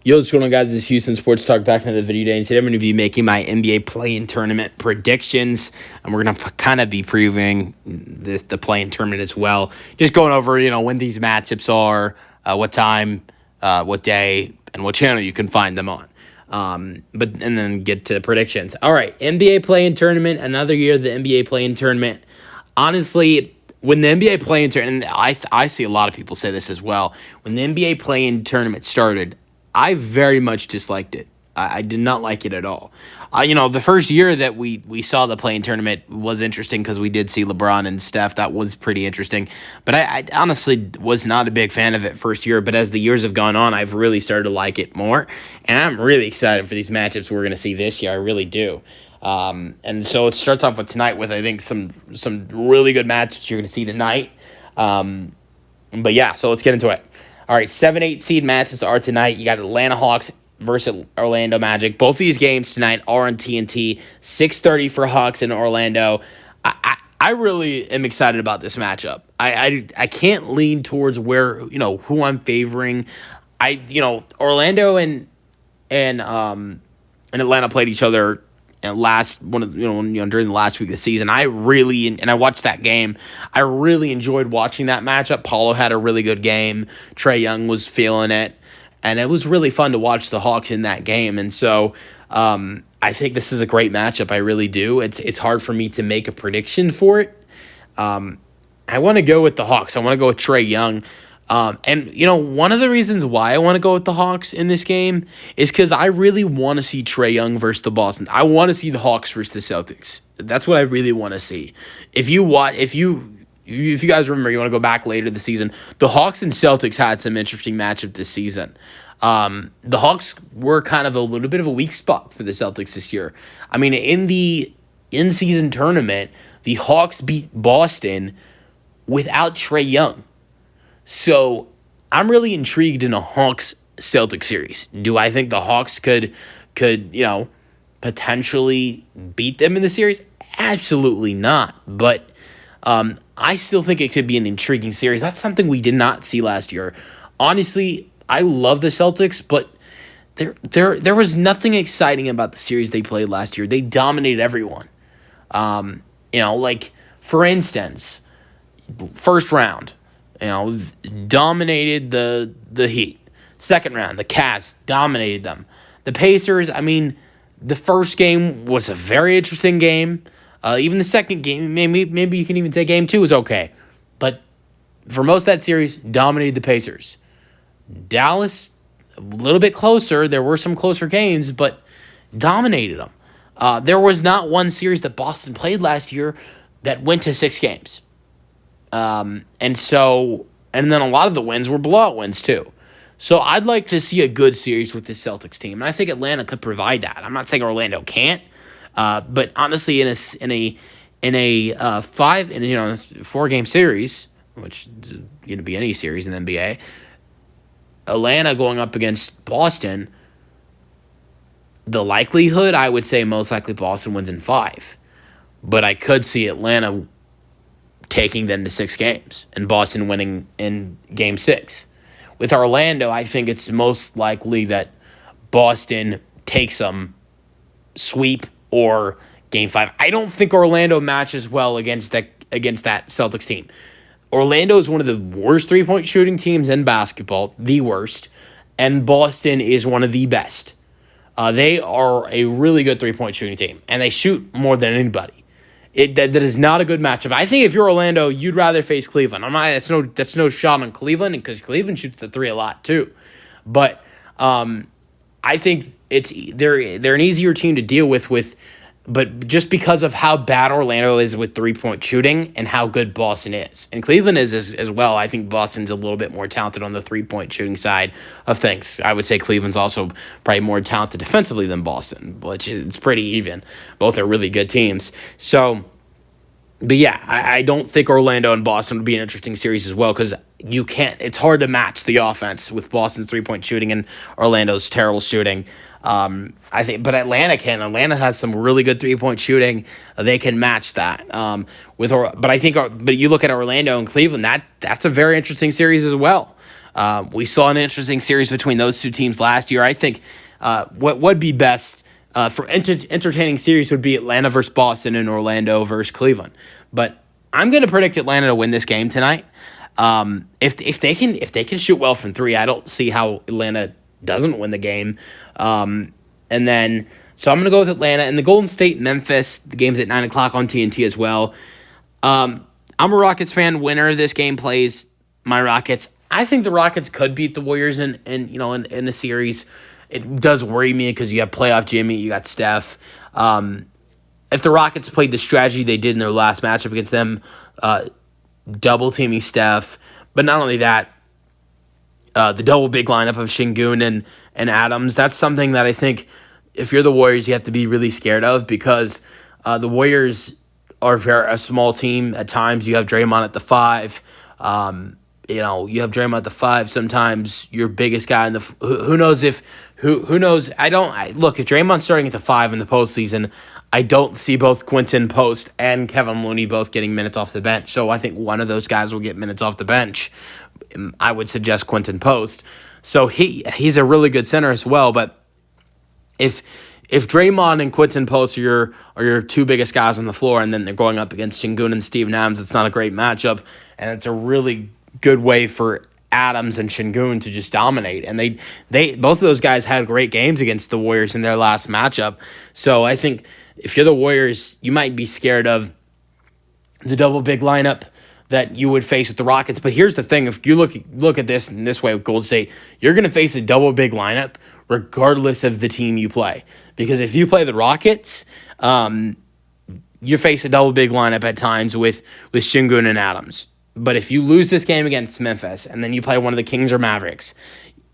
Yo, what's going on, guys? This is Houston Sports Talk back into the video day, and today I'm going to be making my NBA play-in tournament predictions, and we're going to kind of be previewing the play-in tournament as well. Just going over, when these matchups are, what time, what day, and what channel you can find them on. And then get to predictions. All right, NBA play-in tournament, another year of the NBA play-in tournament. Honestly, when the NBA play-in tournament, and I see a lot of people say this as well, when the NBA play-in tournament started, I very much disliked it. I did not like it at all. The first year that we saw the play-in tournament was interesting because we did see LeBron and Steph. That was pretty interesting. But I honestly was not a big fan of it first year. But as the years have gone on, I've really started to like it more. And I'm really excited for these matchups we're going to see this year. I really do. And so it starts off with tonight with, I think, some really good matchups you're going to see tonight. But yeah, so let's get into it. All right, 7-8 seed matchups are tonight. You got Atlanta Hawks versus Orlando Magic. Both of these games tonight are on TNT. 6:30 for Hawks in Orlando. I really am excited about this matchup. I can't lean towards who I'm favoring. Orlando and Atlanta played each other during the last week of the season. I watched that game. I really enjoyed watching that matchup. Paulo had a really good game. Trae Young was feeling it, and it was really fun to watch the Hawks in that game. And so I think this is a great matchup. I really do. It's hard for me to make a prediction for it. I want to go with the Hawks. I want to go with Trae Young. One of the reasons why I want to go with the Hawks in this game is because I really want to see Trae Young versus the Boston. I want to see the Hawks versus the Celtics. That's what I really want to see. If you guys remember, you want to go back later this season, the Hawks and Celtics had some interesting matchup this season. The Hawks were kind of a little bit of a weak spot for the Celtics this year. I mean, in the in-season tournament, the Hawks beat Boston without Trae Young. So I'm really intrigued in a Hawks-Celtics series. Do I think the Hawks could potentially beat them in the series? Absolutely not. But I still think it could be an intriguing series. That's something we did not see last year. Honestly, I love the Celtics, but there was nothing exciting about the series they played last year. They dominated everyone. For instance, first round, dominated the Heat. Second round, the Cavs dominated them. The Pacers, the first game was a very interesting game. Even the second game, maybe you can even say game 2 was okay. But for most of that series, dominated the Pacers. Dallas, a little bit closer. There were some closer games, but dominated them. There was not one series that Boston played last year that went to 6 games. And then a lot of the wins were blowout wins too. So I'd like to see a good series with the Celtics team, and I think Atlanta could provide that. I'm not saying Orlando can't, but honestly, in a 4-game series, which is going to be any series in the NBA, Atlanta going up against Boston, the likelihood, I would say most likely Boston wins in 5, but I could see Atlanta taking them to 6 games and Boston winning in game 6. With Orlando, I think it's most likely that Boston takes them sweep or game 5. I don't think Orlando matches well against that Celtics team. Orlando is one of the worst three-point shooting teams in basketball, the worst, and Boston is one of the best. They are a really good three-point shooting team, and they shoot more than anybody. That is not a good matchup. I think if you're Orlando, you'd rather face Cleveland. That's no shot on Cleveland because Cleveland shoots the 3 a lot too. But I think they're an easier team to deal with. But just because of how bad Orlando is with 3-point shooting and how good Boston is. And Cleveland is as well. I think Boston's a little bit more talented on the 3-point shooting side of things. I would say Cleveland's also probably more talented defensively than Boston, which is pretty even. Both are really good teams. So, but yeah, I don't think Orlando and Boston would be an interesting series as well because it's hard to match the offense with Boston's 3-point shooting and Orlando's terrible shooting. But Atlanta can. Atlanta has some really good 3-point shooting. They can match that. But you look at Orlando and Cleveland. That's a very interesting series as well. We saw an interesting series between those two teams last year. I think what would be best for entertaining series would be Atlanta versus Boston and Orlando versus Cleveland. But I'm going to predict Atlanta to win this game tonight. If they can shoot well from three, I don't see how Atlanta doesn't win the game. And then so I'm going to go with Atlanta and the Golden State Memphis. The game's at 9:00 on TNT as well. I'm a Rockets fan. Winner of this game plays my Rockets. I think the Rockets could beat the Warriors in the series. It does worry me because you have playoff Jimmy, you got Steph. If the Rockets played the strategy they did in their last matchup against them, double teaming Steph, but not only that, the double big lineup of Şengün and Adams, that's something that I think if you're the Warriors, you have to be really scared of because the Warriors are a small team at times. You have Draymond at the 5. You have Draymond at the 5. Sometimes your biggest guy in the who knows. If Draymond's starting at the 5 in the postseason, I don't see both Quentin Post and Kevin Looney both getting minutes off the bench. So I think one of those guys will get minutes off the bench. I would suggest Quentin Post. So he's a really good center as well. But if Draymond and Quentin Post are your two biggest guys on the floor, and then they're going up against Şengün and Steven Adams, it's not a great matchup, and it's a really good way for Adams and Şengün to just dominate. And they both of those guys had great games against the Warriors in their last matchup. So I think if you're the Warriors, you might be scared of the double big lineup that you would face with the Rockets. But here's the thing. If you look at this in this way with Golden State, you're going to face a double big lineup regardless of the team you play. Because if you play the Rockets, you face a double big lineup at times with Şengün and Adams. But if you lose this game against Memphis and then you play one of the Kings or Mavericks,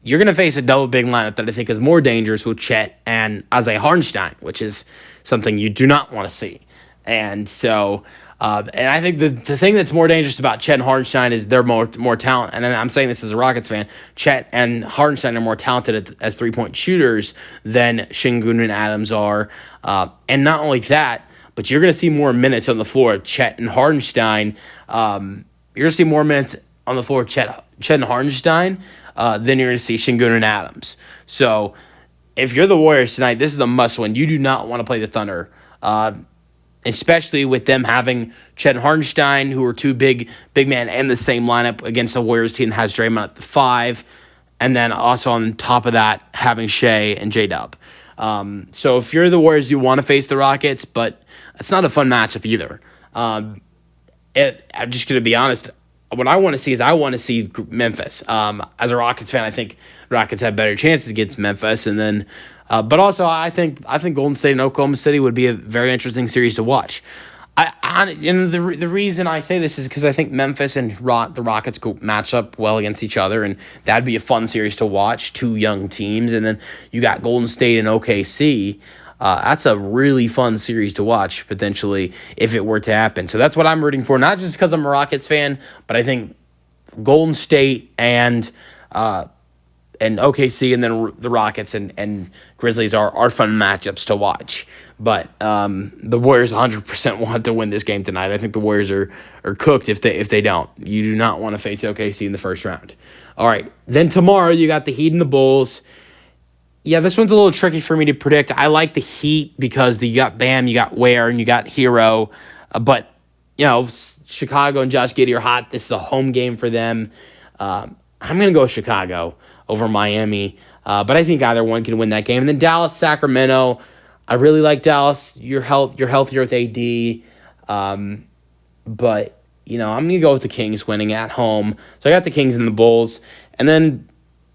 you're going to face a double big lineup that I think is more dangerous with Chet and Isaiah Hartenstein, which is something you do not want to see. And so, and I think the thing that's more dangerous about Chet and Hartenstein is they're more talent. And I'm saying this as a Rockets fan. Chet and Hartenstein are more talented as 3-point shooters than Şengün and Adams are. And not only that, but you're going to see more minutes on the floor of Chet and Hartenstein. You're going to see more minutes on the floor of Chet and Hartenstein than you're going to see Şengün and Adams. So if you're the Warriors tonight, this is a must-win. You do not want to play the Thunder, especially with them having Chet and Hartenstein, who are two big men, and the same lineup against the Warriors team that has Draymond at the 5, and then also on top of that, having Shea and J-Dub. So if you're the Warriors, you want to face the Rockets, but it's not a fun matchup either. I'm just going to be honest. What I want to see is Memphis. As a Rockets fan, I think Rockets have better chances against Memphis, and then, but also I think Golden State and Oklahoma City would be a very interesting series to watch. And the reason I say this is because I think Memphis and the Rockets go match up well against each other, and that'd be a fun series to watch. Two young teams, and then you got Golden State and OKC. That's a really fun series to watch, potentially, if it were to happen. So that's what I'm rooting for, not just because I'm a Rockets fan, but I think Golden State and OKC and then the Rockets and Grizzlies are fun matchups to watch. But the Warriors 100% want to win this game tonight. I think the Warriors are cooked if they don't. You do not want to face OKC in the first round. All right, then tomorrow you got the Heat and the Bulls. Yeah, this one's a little tricky for me to predict. I like the Heat because you got Bam, you got Ware, and you got Hero. But, Chicago and Josh Giddey are hot. This is a home game for them. I'm going to go with Chicago over Miami. But I think either one can win that game. And then Dallas, Sacramento. I really like Dallas. You're healthier with AD. But, I'm going to go with the Kings winning at home. So I got the Kings and the Bulls. And then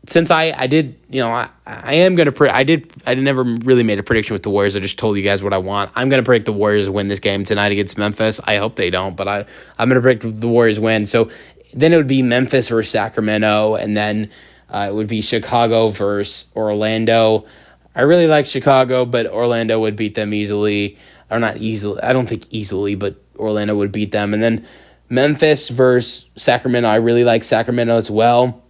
since I did, I am going to I never really made a prediction with the Warriors. I just told you guys what I want. I'm going to predict the Warriors win this game tonight against Memphis. I hope they don't, but I'm going to predict the Warriors win. So then it would be Memphis versus Sacramento, and then it would be Chicago versus Orlando. I really like Chicago, but Orlando would beat them easily. Or not easily. I don't think easily, but Orlando would beat them. And then Memphis versus Sacramento. I really like Sacramento as well.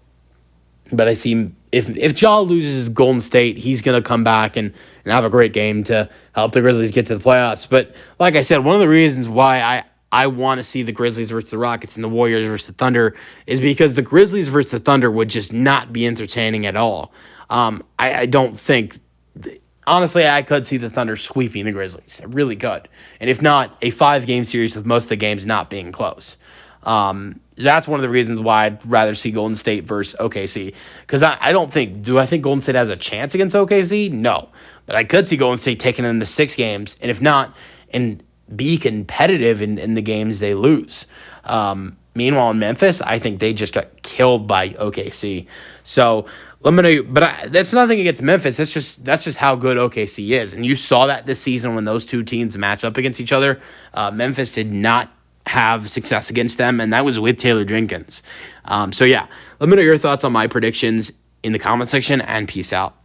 But I see if Ja loses Golden State, he's going to come back and have a great game to help the Grizzlies get to the playoffs. But like I said, one of the reasons why I want to see the Grizzlies versus the Rockets and the Warriors versus the Thunder is because the Grizzlies versus the Thunder would just not be entertaining at all. I don't think, honestly, I could see the Thunder sweeping the Grizzlies. I really could. And if not, a 5-game series with most of the games not being close. That's one of the reasons why I'd rather see Golden State versus OKC. Because I don't think, do I think Golden State has a chance against OKC? No. But I could see Golden State taking them to 6 games. And if not, and be competitive in the games they lose. Meanwhile, in Memphis, I think they just got killed by OKC. So let me know. But that's nothing against Memphis. That's just how good OKC is, and you saw that this season when those two teams match up against each other. Memphis did not have success against them, and that was with Taylor Jenkins. So yeah, let me know your thoughts on my predictions in the comment section, and peace out.